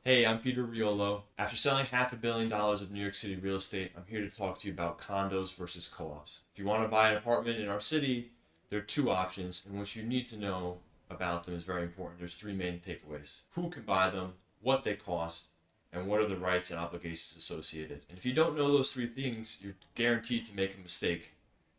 Hey, I'm Peter Riolo. After selling $500 million of New York City real estate, I'm here to talk to you about condos versus co-ops. If you want to buy an apartment in our city, there are two options, and what you need to know about them is very important. There's three main takeaways. Who can buy them, what they cost, and what are the rights and obligations associated. And if you don't know those three things, you're guaranteed to make a mistake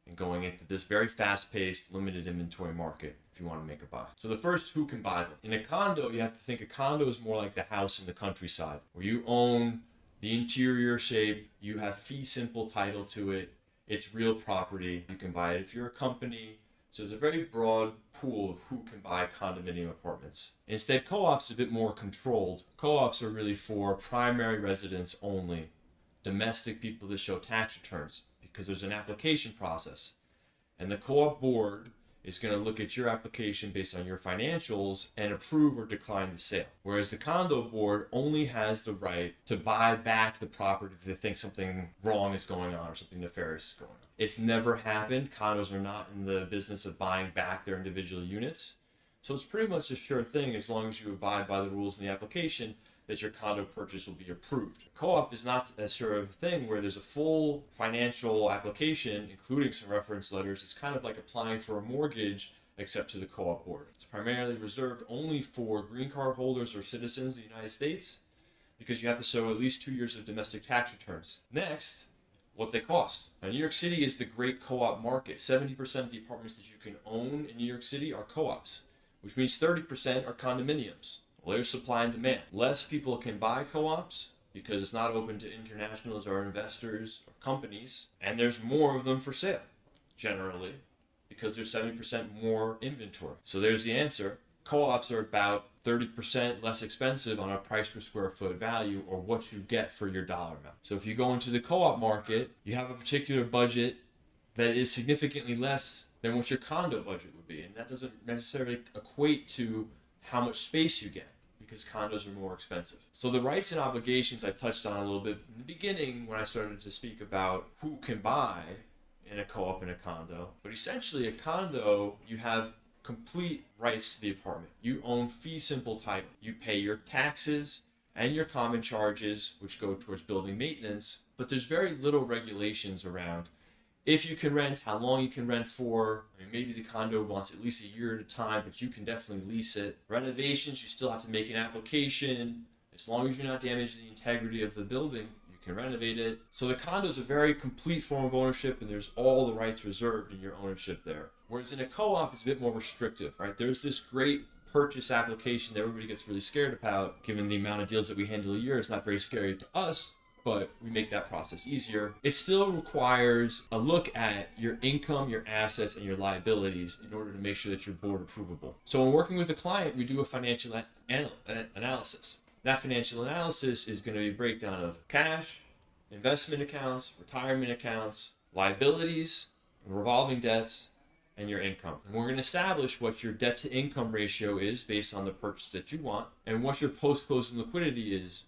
in going into this very fast-paced, limited inventory market if you want to make a buy. So the first, who can buy them? In a condo, you have to think a condo is more like the house in the countryside, where you own the interior shape, you have fee simple title to it, it's real property, you can buy it if you're a company. So there's a very broad pool of who can buy condominium apartments. Instead, co-ops are a bit more controlled. Co-ops are really for primary residents only, domestic people that show tax returns, because there's an application process. And the co-op board is going to look at your application based on your financials and approve or decline the sale. Whereas the condo board only has the right to buy back the property if they think something wrong is going on or something nefarious is going on. It's never happened. Condos are not in the business of buying back their individual units. So it's pretty much a sure thing, as long as you abide by the rules in the application, that your condo purchase will be approved. Co-op is not a sure of thing where there's a full financial application, including some reference letters. It's kind of like applying for a mortgage, except to the co-op board. It's primarily reserved only for green card holders or citizens of the United States, because you have to show at least 2 years of domestic tax returns. Next, what they cost. Now, New York City is the great co-op market. 70% of the apartments that you can own in New York City are co-ops, which means 30% are condominiums. Well, there's supply and demand. Less people can buy co-ops because it's not open to internationals or investors or companies, and there's more of them for sale, generally, because there's 70% more inventory. So there's the answer. Co-ops are about 30% less expensive on a price per square foot value, or what you get for your dollar amount. So if you go into the co-op market, you have a particular budget that is significantly less than what your condo budget would be, and that doesn't necessarily equate to how much space you get, because condos are more expensive. So the rights and obligations I touched on a little bit in the beginning when I started to speak about who can buy in a co-op and a condo. But essentially, a condo, you have complete rights to the apartment. You own fee simple title. You pay your taxes and your common charges, which go towards building maintenance, but there's very little regulations around if you can rent, how long you can rent for. I mean, maybe the condo wants at least a year at a time, but you can definitely lease it. Renovations, you still have to make an application. As long as you're not damaging the integrity of the building, you can renovate it. So the condo is a very complete form of ownership, and there's all the rights reserved in your ownership there. Whereas in a co-op, it's a bit more restrictive, right? There's this great purchase application that everybody gets really scared about, given the amount of deals that we handle a year. It's not very scary to us, but we make that process easier. It still requires a look at your income, your assets, and your liabilities in order to make sure that you're board approvable. So when working with a client, we do a financial analysis. That financial analysis is going to be a breakdown of cash, investment accounts, retirement accounts, liabilities, revolving debts, and your income. And we're going to establish what your debt to income ratio is based on the purchase that you want, and what your post-closing liquidity is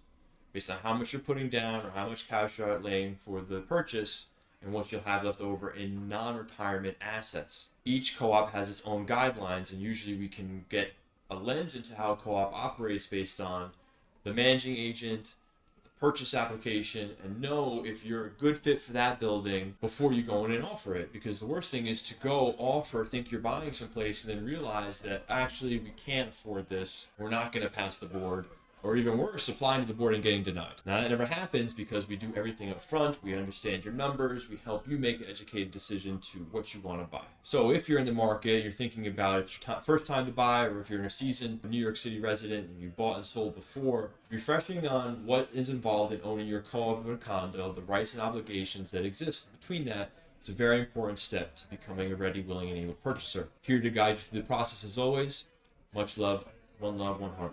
based on how much you're putting down or how much cash you're outlaying for the purchase, and what you'll have left over in non-retirement assets. Each co-op has its own guidelines, and usually we can get a lens into how a co-op operates based on the managing agent, the purchase application, and know if you're a good fit for that building before you go in and offer it. Because the worst thing is to go offer, think you're buying someplace, and then realize that actually we can't afford this, we're not going to pass the board, or even worse, applying to the board and getting denied. Now, that never happens because we do everything up front. We understand your numbers. We help you make an educated decision to what you want to buy. So if you're in the market, you're thinking about it's your first time to buy, or if you're in a seasoned New York City resident and you bought and sold before, refreshing on what is involved in owning your co-op or condo, the rights and obligations that exist between that, it's a very important step to becoming a ready, willing, and able purchaser. Here to guide you through the process as always. Much love, one heart.